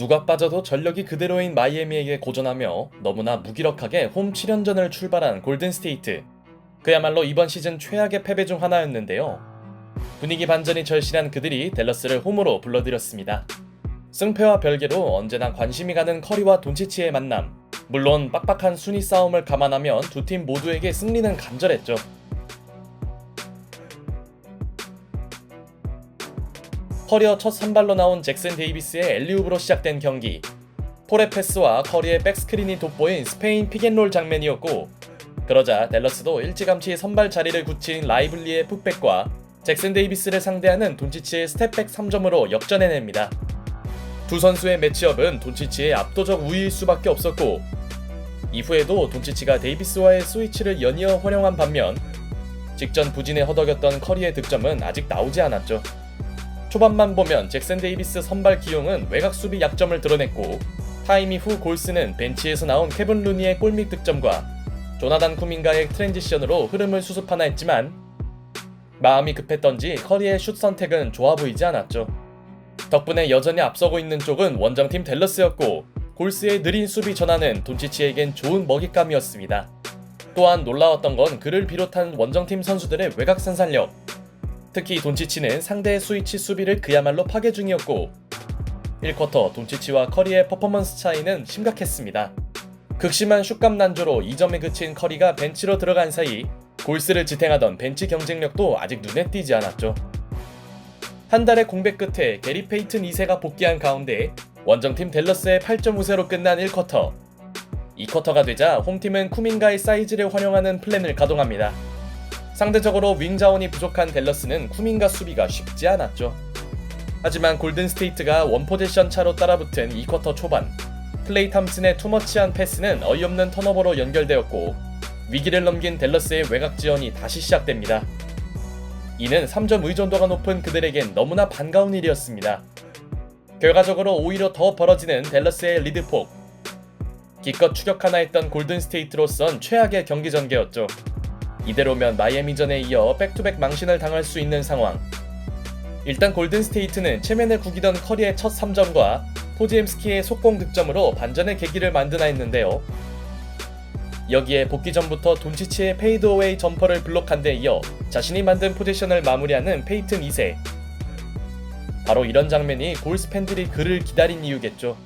누가 빠져도 전력이 그대로인 마이애미에게 고전하며 너무나 무기력하게 홈 7연전을 출발한 골든스테이트. 그야말로 이번 시즌 최악의 패배 중 하나였는데요. 분위기 반전이 절실한 그들이 댈러스를 홈으로 불러들였습니다. 승패와 별개로 언제나 관심이 가는 커리와 돈치치의 만남. 물론 빡빡한 순위 싸움을 감안하면 두 팀 모두에게 승리는 간절했죠. 커리어 첫 선발로 나온 잭슨 데이비스의 엘리웁으로 시작된 경기. 폴의 패스와 커리의 백스크린이 돋보인 스페인 픽앤롤 장면이었고, 그러자 댈러스도 일찌감치 선발 자리를 굳힌 라이블리의 풋백과 잭슨 데이비스를 상대하는 돈치치의 스텝백 3점으로 역전해냅니다. 두 선수의 매치업은 돈치치의 압도적 우위일 수밖에 없었고, 이후에도 돈치치가 데이비스와의 스위치를 연이어 활용한 반면 직전 부진에 허덕였던 커리의 득점은 아직 나오지 않았죠. 초반만 보면 잭슨 데이비스 선발 기용은 외곽 수비 약점을 드러냈고, 타임 이후 골스는 벤치에서 나온 케빈 루니의 골밑 득점과 조나단 쿠민가의 트랜지션으로 흐름을 수습하나 했지만 마음이 급했던지 커리의 슛 선택은 좋아 보이지 않았죠. 덕분에 여전히 앞서고 있는 쪽은 원정팀 댈러스였고, 골스의 느린 수비 전환은 돈치치에겐 좋은 먹잇감이었습니다. 또한 놀라웠던 건 그를 비롯한 원정팀 선수들의 외곽 산산력. 특히 돈치치는 상대의 스위치 수비를 그야말로 파괴 중이었고, 1쿼터 돈치치와 커리의 퍼포먼스 차이는 심각했습니다. 극심한 슛감 난조로 2점에 그친 커리가 벤치로 들어간 사이 골스를 지탱하던 벤치 경쟁력도 아직 눈에 띄지 않았죠. 한 달의 공백 끝에 게리 페이튼 2세가 복귀한 가운데 원정팀 댈러스의 8점 우세로 끝난 1쿼터. 2쿼터가 되자 홈팀은 쿠민가의 사이즈를 활용하는 플랜을 가동합니다. 상대적으로 윙 자원이 부족한 댈러스는 쿠민가 수비가 쉽지 않았죠. 하지만 골든스테이트가 원포지션 차로 따라붙은 2쿼터 초반, 클레이 탐슨의 투머치한 패스는 어이없는 턴오버로 연결되었고, 위기를 넘긴 댈러스의 외곽 지원이 다시 시작됩니다. 이는 3점 의존도가 높은 그들에겐 너무나 반가운 일이었습니다. 결과적으로 오히려 더 벌어지는 댈러스의 리드폭. 기껏 추격하나 했던 골든스테이트로선 최악의 경기 전개였죠. 이대로면 마이애미전에 이어 백투백 망신을 당할 수 있는 상황. 일단 골든스테이트는 체면을 구기던 커리의 첫 3점과 포지엠스키의 속공 득점으로 반전의 계기를 만드나 했는데요. 여기에 복귀 전부터 돈치치의 페이드어웨이 점퍼를 블록한 데 이어 자신이 만든 포지션을 마무리하는 페이튼 2세. 바로 이런 장면이 골스 팬들이 그를 기다린 이유겠죠.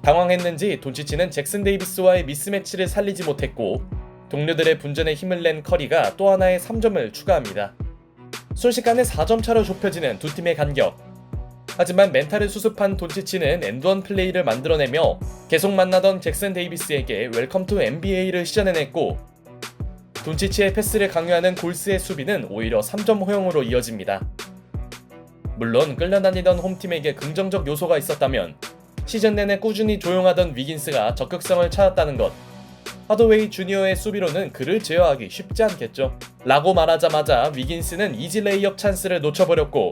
당황했는지 돈치치는 잭슨 데이비스와의 미스매치를 살리지 못했고, 동료들의 분전에 힘을 낸 커리가 또 하나의 3점을 추가합니다. 순식간에 4점 차로 좁혀지는 두 팀의 간격. 하지만 멘탈을 수습한 돈치치는 엔드원 플레이를 만들어내며 계속 만나던 잭슨 데이비스에게 웰컴 투 NBA를 시전해냈고, 돈치치의 패스를 강요하는 골스의 수비는 오히려 3점 허용으로 이어집니다. 물론 끌려다니던 홈팀에게 긍정적 요소가 있었다면 시즌 내내 꾸준히 조용하던 위긴스가 적극성을 찾았다는 것. 하더웨이 주니어의 수비로는 그를 제어하기 쉽지 않겠죠. 라고 말하자마자 위긴스는 이지 레이업 찬스를 놓쳐버렸고,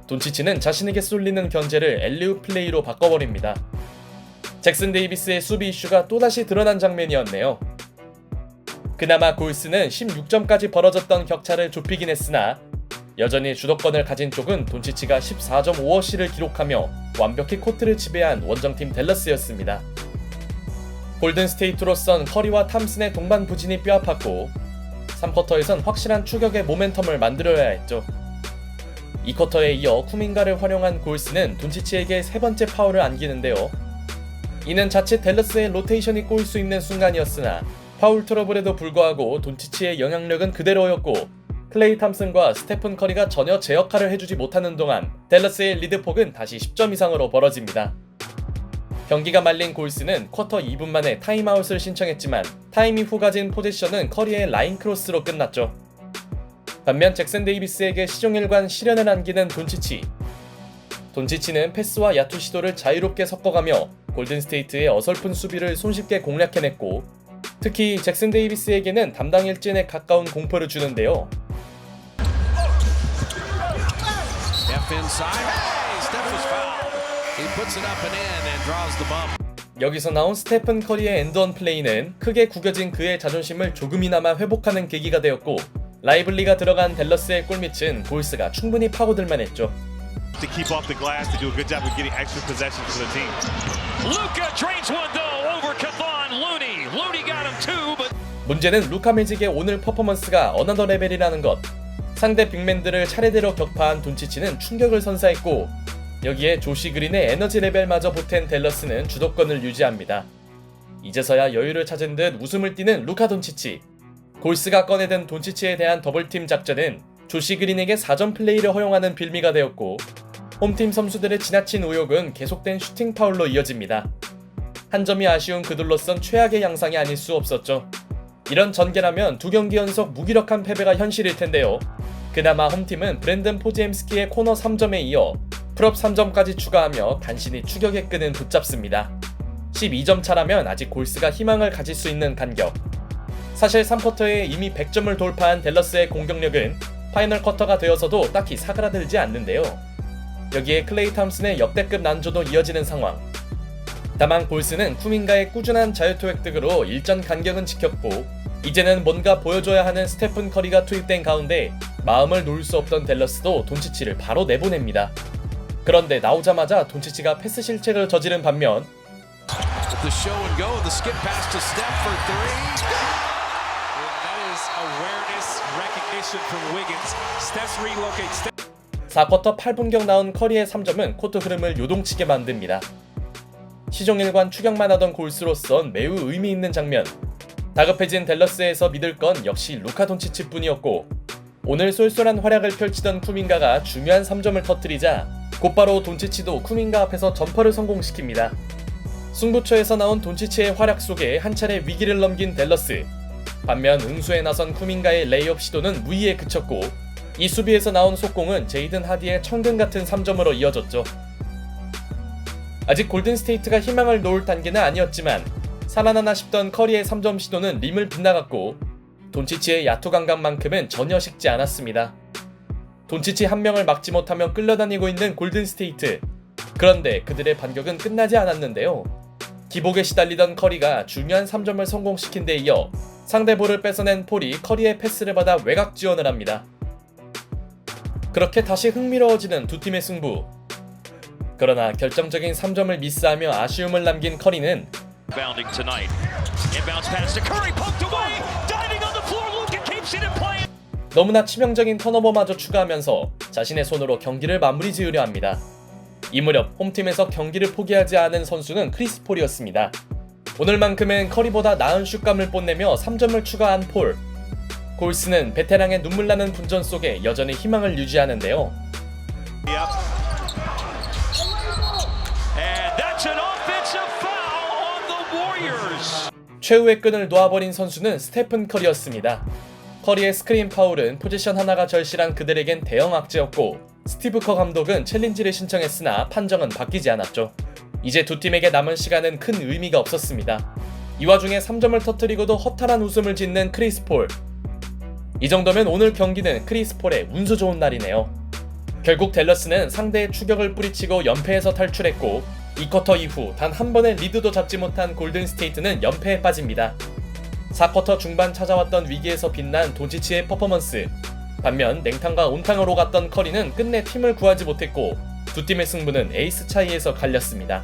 돈치치는 자신에게 쏠리는 견제를 엘리웁 플레이로 바꿔버립니다. 잭슨 데이비스의 수비 이슈가 또다시 드러난 장면이었네요. 그나마 골스는 16점까지 벌어졌던 격차를 좁히긴 했으나 여전히 주도권을 가진 쪽은 돈치치가 14.5어시를 기록하며 완벽히 코트를 지배한 원정팀 댈러스였습니다. 골든스테이트로선 커리와 탐슨의 동반 부진이 뼈아팠고, 3쿼터에선 확실한 추격의 모멘텀을 만들어야 했죠. 2쿼터에 이어 쿠민가를 활용한 골스는 돈치치에게 세 번째 파울을 안기는데요. 이는 자칫 댈러스의 로테이션이 꼬일 수 있는 순간이었으나 파울 트러블에도 불구하고 돈치치의 영향력은 그대로였고, 클레이 탐슨과 스테픈 커리가 전혀 제 역할을 해주지 못하는 동안 댈러스의 리드폭은 다시 10점 이상으로 벌어집니다. 경기가 말린 골스는 쿼터 2분 만에 타임아웃을 신청했지만 타임 이후 가진 포지션은 커리의 라인 크로스로 끝났죠. 반면 잭슨 데이비스에게 시종일관 시련을 안기는 돈치치. 돈치치는 패스와 야투 시도를 자유롭게 섞어가며 골든스테이트의 어설픈 수비를 손쉽게 공략해냈고, 특히 잭슨 데이비스에게는 담당 일진에 가까운 공포를 주는데요. 여기서 나온 스테픈 커리의 엔드원 플레이는 크게 구겨진 그의 자존심을 조금이나마 회복하는 계기가 되었고, 라이블리가 들어간 댈러스의 골밑은 골스가 충분히 파고들만 했죠. To keep off the glass, to do a good job of getting extra possessions for the team. Luka drains one though over Kevon Looney. Looney got him two, but 문제는 루카 매직의 오늘 퍼포먼스가 어나더 레벨이라는 것. 상대 빅맨들을 차례대로 격파한 돈치치는 충격을 선사했고 여기에 조시 그린의 에너지 레벨마저 보탠 댈러스는 주도권을 유지합니다. 이제서야 여유를 찾은 듯 웃음을 띠는 루카 돈치치. 골스가 꺼내든 돈치치에 대한 더블팀 작전은 조시 그린에게 4점 플레이를 허용하는 빌미가 되었고 홈팀 선수들의 지나친 의욕은 계속된 슈팅 파울로 이어집니다. 한 점이 아쉬운 그들로선 최악의 양상이 아닐 수 없었죠. 이런 전개라면 2경기 연속 무기력한 패배가 현실일 텐데요. 그나마 홈팀은 브랜든 포지엠스키의 코너 3점에 이어 풀업 3점까지 추가하며 간신히 추격의 끈은 붙잡습니다. 12점 차라면 아직 골스가 희망을 가질 수 있는 간격. 사실 3쿼터에 이미 100점을 돌파한 댈러스의 공격력은 파이널 쿼터가 되어서도 딱히 사그라들지 않는데요. 여기에 클레이 탐슨의 역대급 난조도 이어지는 상황. 다만 골스는 쿠민가의 꾸준한 자유투 획득으로 일전 간격은 지켰고 이제는 뭔가 보여줘야 하는 스테픈 커리가 투입된 가운데 마음을 놓을 수 없던 댈러스도 돈치치를 바로 내보냅니다. 그런데 나오자마자 돈치치가 패스 실책을 저지른 반면 The show and go, the skip pass to Steph for three. That is awareness, recognition from Wiggins. Steph's relocates. 4쿼터 8분경 나온 커리의 3점은 코트 흐름을 요동치게 만듭니다. 시종일관 추격만 하던 골스로선 매우 의미 있는 장면. 다급해진 댈러스에서 믿을 건 역시 루카 돈치치 뿐이었고 오늘 쏠쏠한 활약을 펼치던 쿠민가가 중요한 3점을 터뜨리자 곧바로 돈치치도 쿠민가 앞에서 점퍼를 성공시킵니다. 승부처에서 나온 돈치치의 활약 속에 한 차례 위기를 넘긴 댈러스. 반면 응수에 나선 쿠민가의 레이업 시도는 무의에 그쳤고 이 수비에서 나온 속공은 제이든 하디의 천근 같은 3점으로 이어졌죠. 아직 골든스테이트가 희망을 놓을 단계는 아니었지만 살아나나 싶던 커리의 3점 시도는 림을 빗나갔고 돈치치의 야투 감각만큼은 전혀 식지 않았습니다. 돈치치 한 명을 막지 못하며 끌려다니고 있는 골든스테이트. 그런데 그들의 반격은 끝나지 않았는데요. 기복에 시달리던 커리가 중요한 3점을 성공시킨 데 이어 상대 볼을 뺏어낸 폴이 커리의 패스를 받아 외곽 지원을 합니다. 그렇게 다시 흥미로워지는 두 팀의 승부. 그러나 결정적인 3점을 미스하며 아쉬움을 남긴 커리는 Bounding tonight. Inbounds pass to Curry, poked away, diving on the floor. Luka keeps it in play. 너무나 치명적인 턴오버마저 추가하면서 자신의 손으로 경기를 마무리 지으려 합니다. 이 무렵 홈팀에서 경기를 포기하지 않은 선수는 크리스 폴이었습니다. 오늘만큼은 커리보다 나은 슛감을 뽐내며 3점을 추가한 폴. 골스는 베테랑의 눈물나는 분전 속에 여전히 희망을 유지하는데요. Yep. And that's an offensive foul on the Warriors. 최후의 끈을 놓아버린 선수는 스테픈 커리였습니다. 커리의 스크린 파울은 포지션 하나가 절실한 그들에겐 대형 악재였고 스티브 커 감독은 챌린지를 신청했으나 판정은 바뀌지 않았죠. 이제 두 팀에게 남은 시간은 큰 의미가 없었습니다. 이 와중에 3점을 터뜨리고도 허탈한 웃음을 짓는 크리스 폴. 이 정도면 오늘 경기는 크리스 폴의 운수 좋은 날이네요. 결국 댈러스는 상대의 추격을 뿌리치고 연패에서 탈출했고 2쿼터 이후 단 한 번의 리드도 잡지 못한 골든스테이트는 연패에 빠집니다. 4쿼터 중반 찾아왔던 위기에서 빛난 돈치치의 퍼포먼스. 반면 냉탕과 온탕으로 갔던 커리는 끝내 팀을 구하지 못했고 두 팀의 승부는 에이스 차이에서 갈렸습니다.